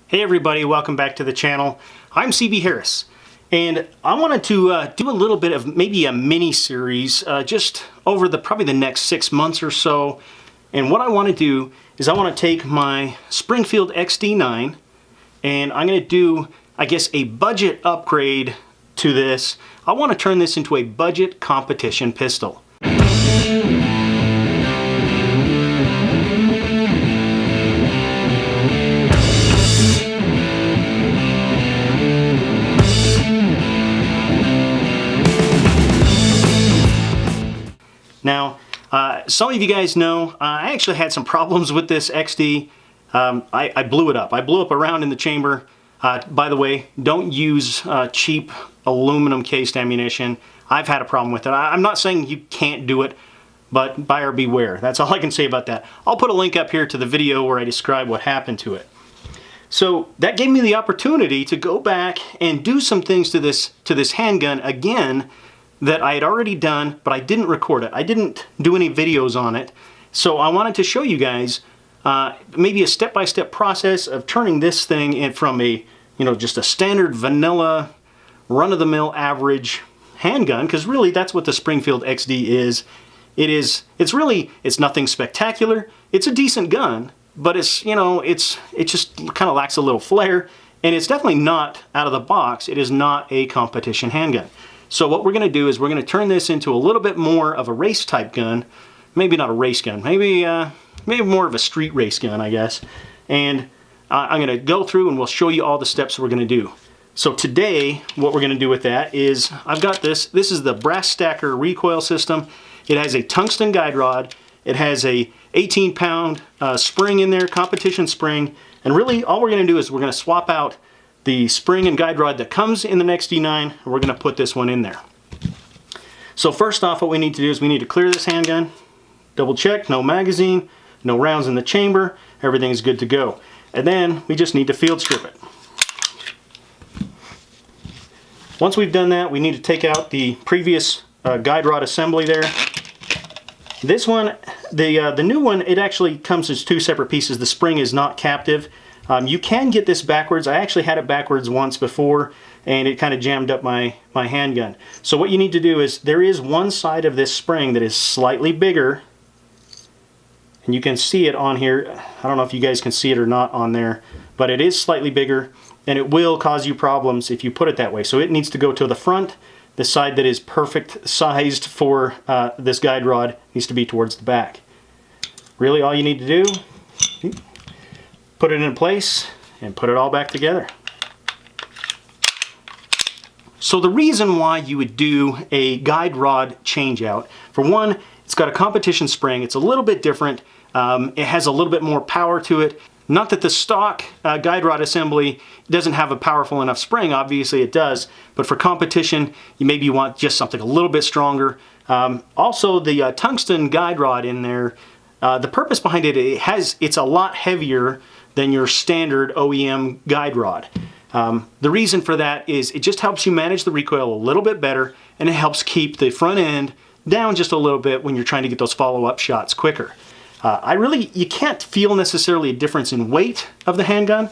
Hey everybody, welcome back to the channel. I'm CB Harris, and I wanted to do a little bit of maybe a mini series just over probably the next 6 months or so. And what I want to do is I want to take my Springfield XD9 and I'm going to do, I guess, a budget upgrade to this. I want to turn this into a budget competition pistol. Now, some of you guys know I actually had some problems with this XD. I blew it up. I blew up around in the chamber. By the way, don't use cheap aluminum cased ammunition. I've had a problem with it. I'm not saying you can't do it, but buyer beware. That's all I can say about that. I'll put a link up here to the video where I describe what happened to it. So that gave me the opportunity to go back and do some things to this handgun again that I had already done, but I didn't record it. I didn't do any videos on it. So I wanted to show you guys maybe a step-by-step process of turning this thing in from a, just a standard vanilla run-of-the-mill average handgun, because really that's what the Springfield XD is. It's nothing spectacular. It's a decent gun, but it just kind of lacks a little flair, and it's definitely not out of the box. It is not a competition handgun. So what we're going to do is we're going to turn this into a little bit more of a race type gun. Maybe not a race gun, maybe more of a street race gun, I guess. And I'm going to go through and we'll show you all the steps we're going to do. So today, what we're going to do with that is I've got this. This is the Brass Stacker recoil system. It has a tungsten guide rod. It has a 18-pound spring in there, competition spring. And really, all we're going to do is we're going to swap out the spring and guide rod that comes in the XD9, and we're going to put this one in there. So first off, what we need to do is we need to clear this handgun, double check, no magazine, no rounds in the chamber, everything's good to go. And then we just need to field strip it. Once we've done that, we need to take out the previous guide rod assembly there. This one, the new one, it actually comes as two separate pieces. The spring is not captive. You can get this backwards. I actually had it backwards once before, and it kind of jammed up my handgun. So what you need to do is, there is one side of this spring that is slightly bigger, and you can see it on here. I don't know if you guys can see it or not on there, but it is slightly bigger, and it will cause you problems if you put it that way. So it needs to go to the front. The side that is perfect sized for this guide rod needs to be towards the back. Really, all you need to do, put it in place and put it all back together. So the reason why you would do a guide rod change out, for one, it's got a competition spring. It's a little bit different. It has a little bit more power to it. Not that the stock guide rod assembly doesn't have a powerful enough spring. Obviously it does, but for competition, you want just something a little bit stronger. Also, the tungsten guide rod in there, the purpose behind it, it's a lot heavier than your standard OEM guide rod. The reason for that is it just helps you manage the recoil a little bit better, and it helps keep the front end down just a little bit when you're trying to get those follow-up shots quicker. You can't feel necessarily a difference in weight of the handgun,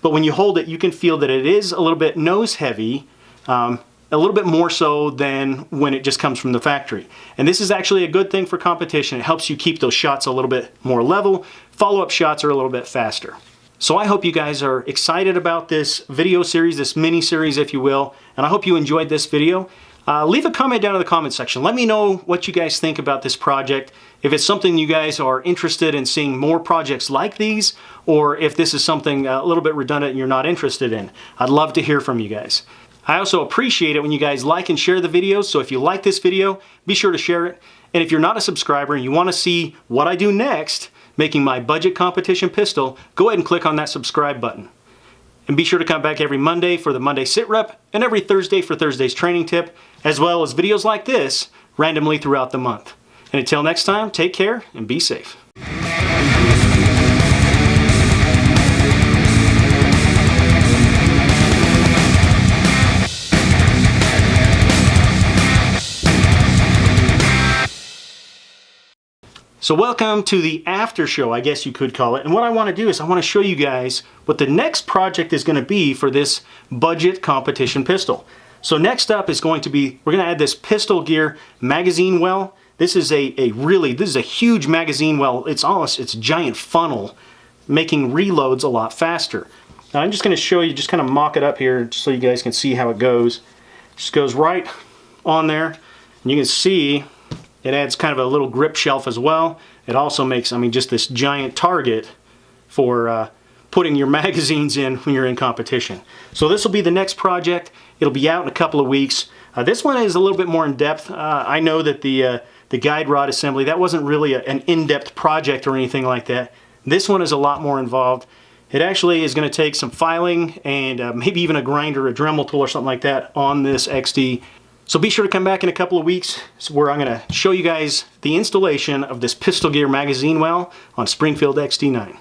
but when you hold it, you can feel that it is a little bit nose heavy, a little bit more so than when it just comes from the factory. And this is actually a good thing for competition. It helps you keep those shots a little bit more level. Follow-up shots are a little bit faster. So I hope you guys are excited about this video series, this mini series, if you will, and I hope you enjoyed this video. Leave a comment down in the comment section. Let me know what you guys think about this project. If it's something you guys are interested in seeing more projects like these, or if this is something a little bit redundant and you're not interested in. I'd love to hear from you guys. I also appreciate it when you guys like and share the videos, so if you like this video, be sure to share it. And if you're not a subscriber and you want to see what I do next, making my budget competition pistol, go ahead and click on that subscribe button. And be sure to come back every Monday for the Monday sit rep, and every Thursday for Thursday's training tip, as well as videos like this randomly throughout the month. And until next time, take care and be safe. So welcome to the after show, I guess you could call it. And what I want to do is I want to show you guys what the next project is going to be for this budget competition pistol. So next up is going to be, we're going to add this Pistol Gear magazine well. This is a huge magazine well. It's a giant funnel, making reloads a lot faster. Now I'm just going to show you, just kind of mock it up here just so you guys can see how it goes. Just goes right on there, and you can see it adds kind of a little grip shelf as well. It also makes, just this giant target for putting your magazines in when you're in competition. So this will be the next project. It'll be out in a couple of weeks. This one is a little bit more in depth. I know that the guide rod assembly, that wasn't really an in-depth project or anything like that. This one is a lot more involved. It actually is going to take some filing and maybe even a grinder, a Dremel tool or something like that on this XD. So be sure to come back in a couple of weeks where I'm going to show you guys the installation of this Pistol Gear magazine well on Springfield XD9.